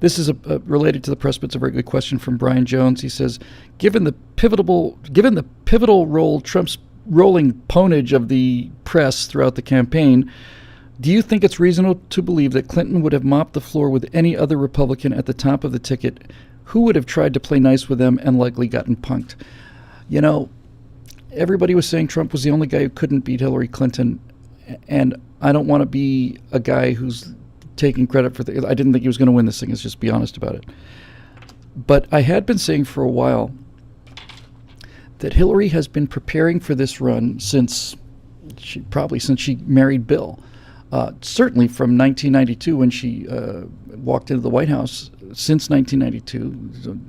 This is related to the press, but it's a very good question from Brian Jones. He says, given the pivotal role Trump's rolling ponage of the press throughout the campaign, do you think it's reasonable to believe that Clinton would have mopped the floor with any other Republican at the top of the ticket who would have tried to play nice with them and likely gotten punked? You know, everybody was saying Trump was the only guy who couldn't beat Hillary Clinton, and I don't want to be a guy who's taking credit for I didn't think he was going to win this thing. Let's just be honest about it. But I had been saying for a while that Hillary has been preparing for this run since she married Bill. Certainly from 1992 when she walked into the White House. Since 1992,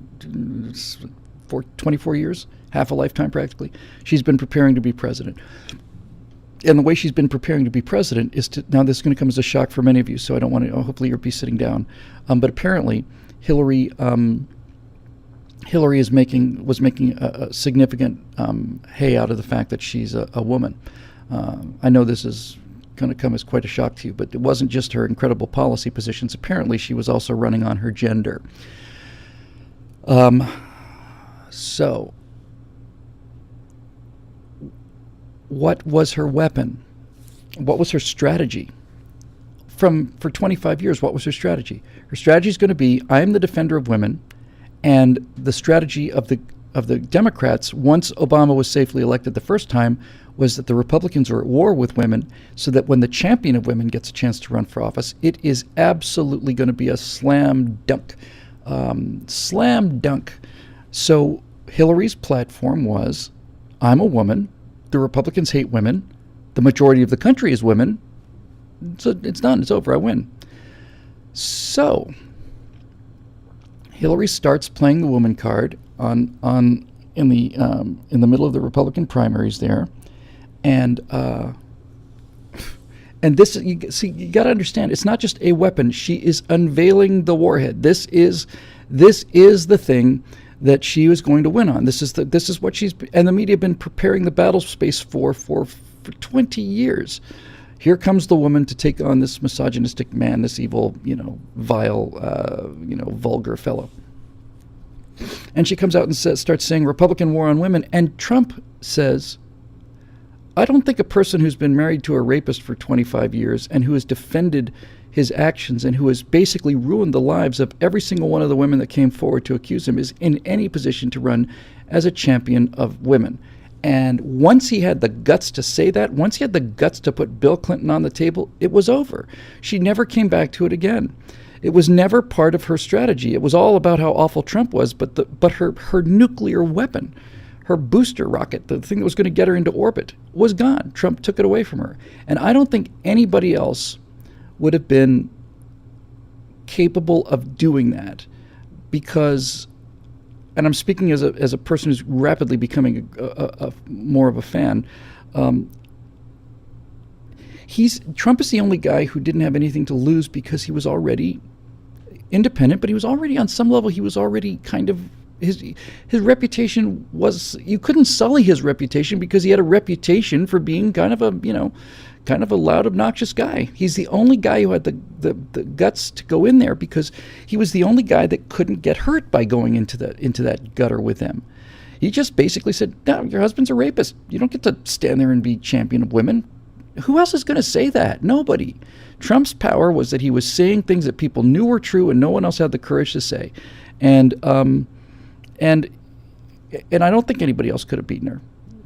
for 24 years, half a lifetime practically, she's been preparing to be president. And the way she's been preparing to be president is to, now this is going to come as a shock for many of you, so I don't want to, hopefully you'll be sitting down. But apparently Hillary was making a significant hay out of the fact that she's a woman. I know this is going to come as quite a shock to you, but it wasn't just her incredible policy positions. Apparently she was also running on her gender. So what was her weapon? What was her strategy? For 25 years, what was her strategy? Her strategy is going to be, I am the defender of women, and the strategy of the Democrats, once Obama was safely elected the first time, was that the Republicans are at war with women, so that when the champion of women gets a chance to run for office, it is absolutely going to be a slam dunk. Slam dunk. So Hillary's platform was, I'm a woman, the Republicans hate women, the majority of the country is women, so it's done, it's over, I win. So Hillary starts playing the woman card in the middle of the Republican primaries there, and this, you got to understand, it's not just a weapon. She is unveiling the warhead. This is the thing that she was going to win on. This is what and the media have been preparing the battle space for 20 years. Here comes the woman to take on this misogynistic man, this evil, vile, vulgar fellow. And she comes out and starts saying Republican war on women. And Trump says, I don't think a person who's been married to a rapist for 25 years and who has defended his actions and who has basically ruined the lives of every single one of the women that came forward to accuse him is in any position to run as a champion of women. And once he had the guts to say that, once he had the guts to put Bill Clinton on the table, it was over. She never came back to it again. It was never part of her strategy. It was all about how awful Trump was, but her nuclear weapon, her booster rocket, the thing that was going to get her into orbit, was gone. Trump took it away from her. And I don't think anybody else would have been capable of doing that, because, and I'm speaking as a person who's rapidly becoming a more of a fan, Trump is the only guy who didn't have anything to lose because he was already independent, but he was already, on some level, he was already kind of, his reputation was, you couldn't sully his reputation because he had a reputation for being kind of a loud, obnoxious guy. He's the only guy who had the guts to go in there because he was the only guy that couldn't get hurt by going into that gutter with them. He just basically said, no, your husband's a rapist. You don't get to stand there and be champion of women. Who else is going to say that? Nobody. Trump's power was that he was saying things that people knew were true and no one else had the courage to say. And I don't think anybody else could have beaten her,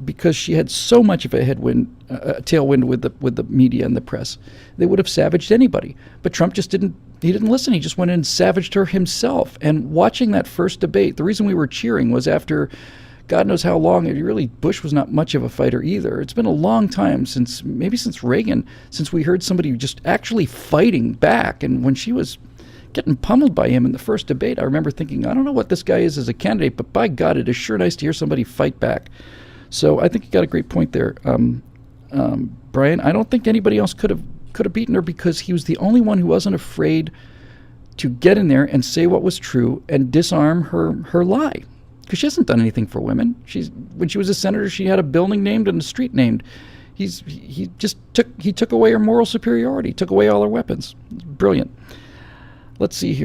because she had so much of a tailwind with the media and the press. They would have savaged anybody. But Trump just didn't listen. He just went in and savaged her himself. And watching that first debate, the reason we were cheering was after God knows how long, Bush was not much of a fighter either. It's been a long time, since Reagan, since we heard somebody just actually fighting back. And when she was getting pummeled by him in the first debate, I remember thinking, I don't know what this guy is as a candidate, but by God, it is sure nice to hear somebody fight back. So I think you got a great point there, Brian. I don't think anybody else could have beaten her, because he was the only one who wasn't afraid to get in there and say what was true and disarm her lie. Because she hasn't done anything for women. When she was a senator, she had a building named and a street named. He took away her moral superiority, took away all her weapons. Brilliant. Let's see here.